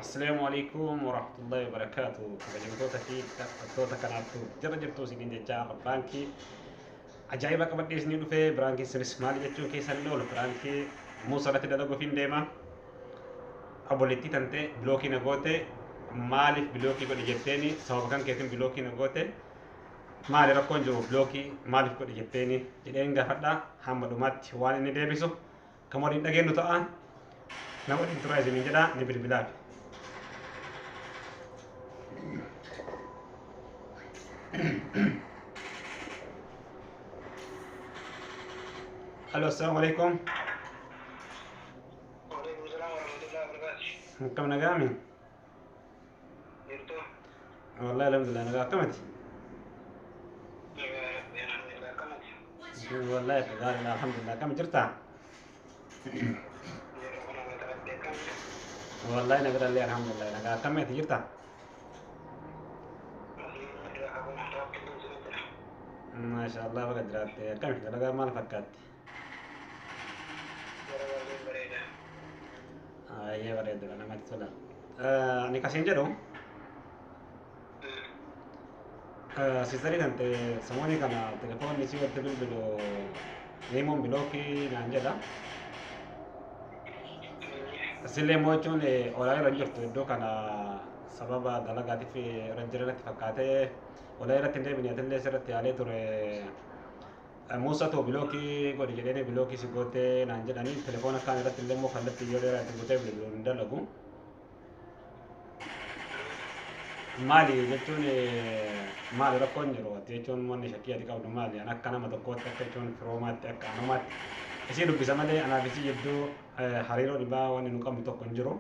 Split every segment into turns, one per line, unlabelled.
السلام عليكم ورحمة الله وبركاته. كبجمتوتا في توتا كناتو جرجرتو سيدين جاء برانكي أجايبا كبدي سنيدو في برانكي سنس مالي جتشو كي سنلول برانكي موسى رتي دادو فين ديما أبوليتي تنتي بلوكي نغوتي مالي بلوكي كو ديجتيني سواب كان كيتم بلوكي نغوتي مالي ركون جو بلوكي مالي كو ديجتيني جدين غفتا حمدو مات واني نديبسو كمودين داغينو تو آن نمودين ترايزي من جدا نبيل بلابي. الو السلام عليكم.
وعليكم السلام ورحمة الله وبركاته.
كم نقامي؟
يرتو.
والله الحمد لله نقا كمت.
الحمد لله كمت.
والله قال الحمد لله كم جرتا؟ والله نقدر لي الحمد لله نقا كمت جرتا؟ ما شاء الله بقى جرات كم نقا ما فكرت. iya bareedo namatti tola. Ani kasin jedhu sisarii tante samooni kana telefoonni si walitti bilbilu neemuun bilookii naan jedha. Sillee immoo jechuun olaa irra jirtu iddoo kana sababa dalagaatiif irra jiranitti fakkaatee olaa irratti hin deebine atillee sirratti yaalee ture. Musa to bilookii godhi jedhanii bilookii si gootee naan jedhanii telefoona kaan irratti illee immoo kallattii yoo dheeraa itti gootee bilbiluun hin dalagu. Maali jechuun maali rakkoon jiru ati jechuun wanni shakkii ati qabdu maali an akka nama tokkootti akka jechuun firoomaatti akka anumaatti isii dubbisa malee anaaf isii jidduu hariiroo dhibaa wanni nu qabnu tokko hin jiru.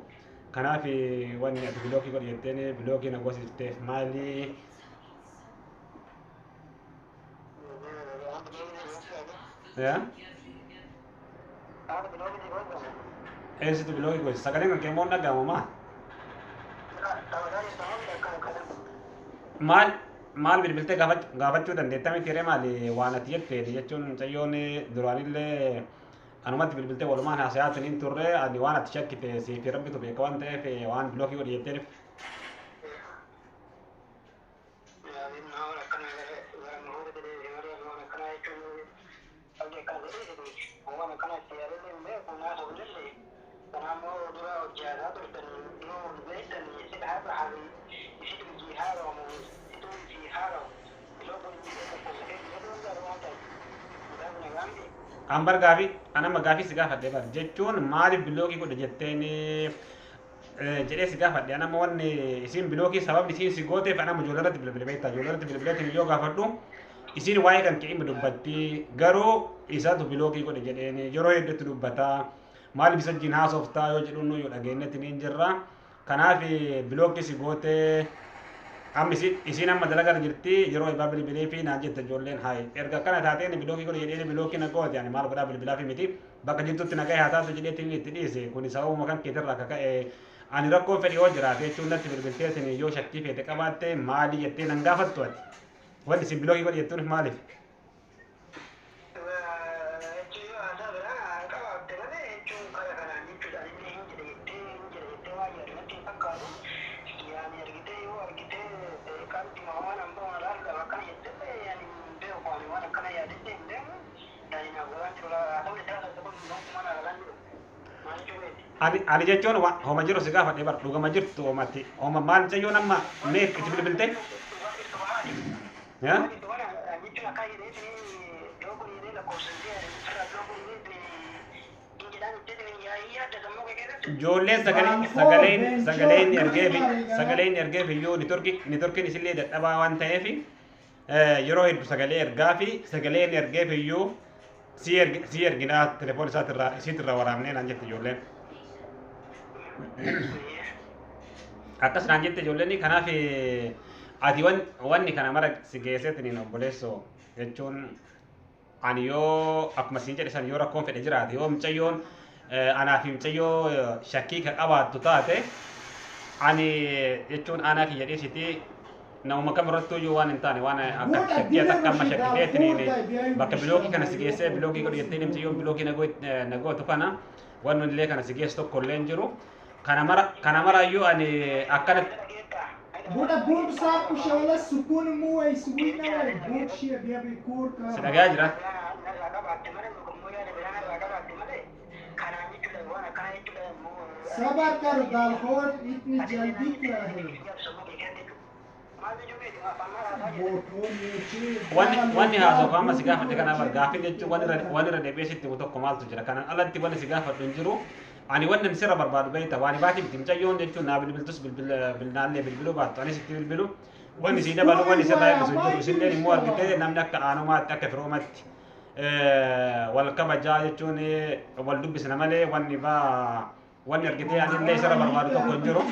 Kanaaf wanni ati bilookii godhi jetteen bilookii na goosifteef maali? Ya? Situ bilookii gosi sagaleen kan keemmoo dhaga'amu maa? Maal bilbiltee gaafachuu dandeettami tiree maali waan ati jetteeti jechuun mucayyoon duraanillee anumatti bilbiltee walumaan haasayaa tuniin turre ani waan ati shakkite siifi rabbitu beeka waan ta'eef waan bilookii godhi jetteef. Ambar gaafi anama gaafi si gaafadhe bar jechuun maaliif bilookii godhe jetteen jedhee si gaafadhe anama wanni isin bilookii sababni isin si gooteef anama ijoollee irratti bilbilee beektaa ijoollee irratti bilbileetiin yoo gaafadhu isin waa'ee kan qe'ima dubbatti garuu isaatu bilookii godhe jedheen yeroo hedduutti dubbataa maaliif isa wajjin haasoftaa yoo jedhu yoo dhageenyetti niin jirra kanaaf bilookii si gootee amma isin amma dalagaa jirti yeroo ibaa bilbilee fi naan jette ijoolleen hayi erga kana taateen bilookii godhe jedhee bilookii na goote ani maal godhaa bilbilaa fi miti bakka jirtutti na ga'e haa taatu jedheetiin itti dhiise kun sababuma kan keetirraa akka ka'e ani rakkoo fedhi yoo jiraate jechuun natti bilbilteetiin yoo shakkii feete qabaatte maali jettee nan gaafattu ati wanni isin bilookii godhe jettuun maaliif? Ani jechuun homa jiru si gaafadhe bar dhugama jirtu homatti homa maal jechuun amma mee itti bilbilte? Ijoolleen sagaleen ergee fi iyyuu nitorkiin isillee dadhabaa waan ta'eef yeroo hedduu sagalee ergaa fi sagaleen ergee fi iyyuu si erginaa telefoon isiitirraa waraabnee naan jette ijoolleen. Akkas naan jette ijoolleen kanaaf ati wanni kana mara si geesseetiin obboleessoo jechuun ani yoo akkuma siin jedhe san yoo rakkoon fedhe jiraate yoo mucayyoon anaa fi mucayyoo shakkii ka qabaattu taate ani jechuun anaa kiyya dhiisiti namuma kam irrattuu iyyuu waan hin taane waan akka shakkii takka amma shakkiteetiin bakka bilookii kana si geessee bilookii godhu jettee mucayyoon bilookii na gootu kana waan illee kana si geessu tokko illee hin jiru. kana mara iyyuu ani akkanatti
Buda boom saako shawala sukun mu ay suwina ay boom shi biya bi kur ka.
si dhagaa jira.
Sabar karo dalhor itni jaldi kya hai.
Wanni haasoo amma si gaafadhe kana bar gaafii jechuun wanni irra deebi'ee sitti himu tokko maaltu jira kanaan alatti wanni si gaafadhu hin jiru ani wanni sirra barbaadu beekta waan baati biti mucayyoon jechuun naa bilbiltus bilnaallee bilbiluu baattu anis itti bilbilu wanni si dabalu wanni sirraa eebbisu hin jiru isinleen immoo argitee namni akka aanumaatti akka firoomatti wal kabajaa jechuun wal dubbisna malee wanni argitee anillee sirra barbaadu tokko hin jiru.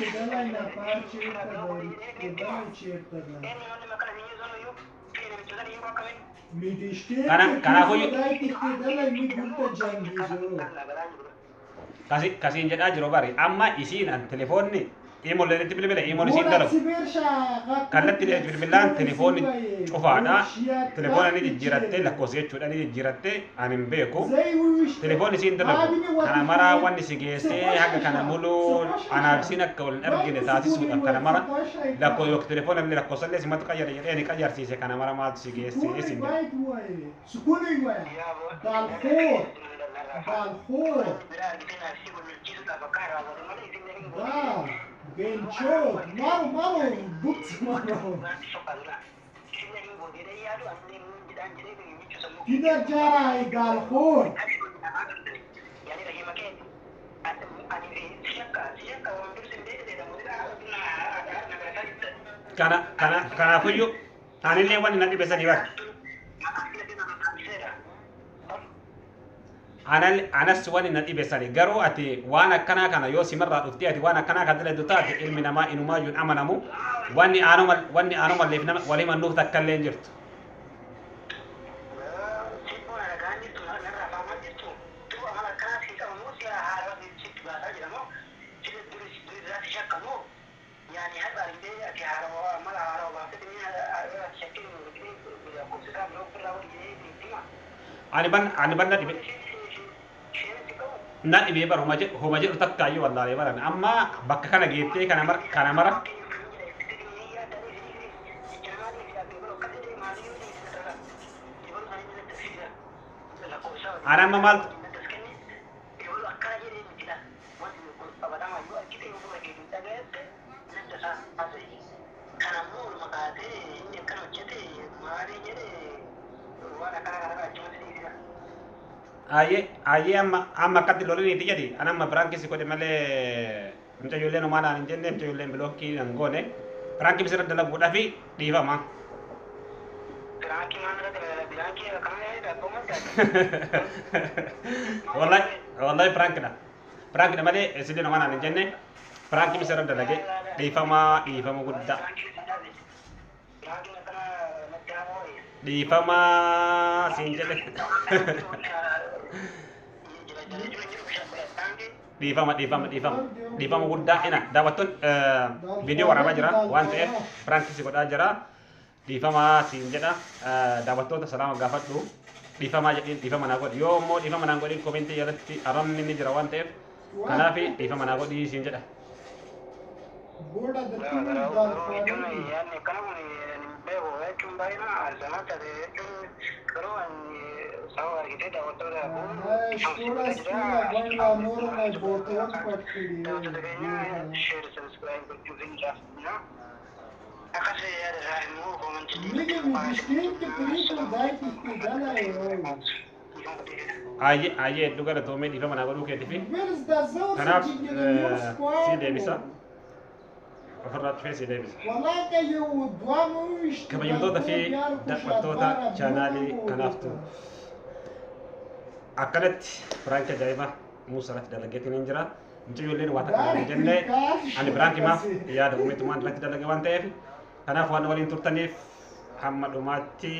Kasiin jedhaa jiru bari amma isiin telefoonni iimoolleen itti bilbile iimoon isiin dalagu kallattii bilbilaan telefoonni cufaadha telefoona ni jijjiirattee lakkoofsa jechuudha ni jijjiirattee ani hin beeku telefoonni isiin dalagu kana maraa wanni si geessee haga kana muluu anaaf isiin akka wal hin argine taasisuudha kana mara lakkoo telefoona illee lakkoofsallee simatu qayyara jedhee ni qayyarsiise kana mara maaltu si geessee isin
Balfour. Bencho. Malo. Books malo. Kiधर जा रहा है Balfour?
Kanaafuu anillee wanni na dhibesanii bara. Anas wanni na dhibesanii garuu ati waan akkanaa kana yoo simarraa dhuftee ati waan akkanaa kan dalagdu taate ilmi namaa inumaayyuun amanamu wanni aanumalleef nama walii mannuuf takka illee hin jirtu. Ani ban na dhibe bar homa jedhu takka ayyuu wallaalee baran amma bakka kana geettee kana mara ana amma maal Aye amma akkatti lolaniiti jedhi ana amma biraanki si godhe malee mucayyooleen homaadhaan hin jenne mucayyooleen bilookkii hin goone biraanki misirra dalaguudhaa fi dhiifama. Wallahi biraankiidha malee isilleen homaadhaan hin jenne biraanki misirra dalage dhiifama guddaa. Dhiifama siin jedhe. Dhiifama guddaa ina daawwattoon viidiyoo waraabaa jira waan ta'eef piraankiis godhaa jira dhiifama siin jedha daawwattoota salaama gaafadhu dhiifama jedhiin dhiifama naa godhi yoo immoo dhiifama naa godhiin komentii jalatti aramni ni jira waan ta'eef kanaaf dhiifama naa godhi siin jedha. Aye duga da tome dhiifama naa godhuu keetiif kanaaf si deebisa. Ofirraa dhufee si deebisa. Kabajamtoota fi daawwattoota chaanaalii kanaaftu akkanatti biraanki ajaa'ibaa muusarratti dalageetiin hin jira. Mucayyoolleen waan takka hin jenne ani biraanki maaf yaada uumetumaan irratti dalage waan ta'eef kanaaf waan waliin turtaniif hamma dhumaatti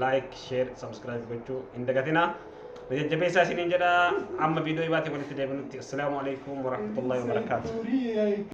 like, share, subscribe gochuu hin dagatinaa. Jajjabeessaa isiniin jedha amma viidiyoo baatee walitti deebinutti. Assalaamu alaikum warahmatullahi wabarakaatuh.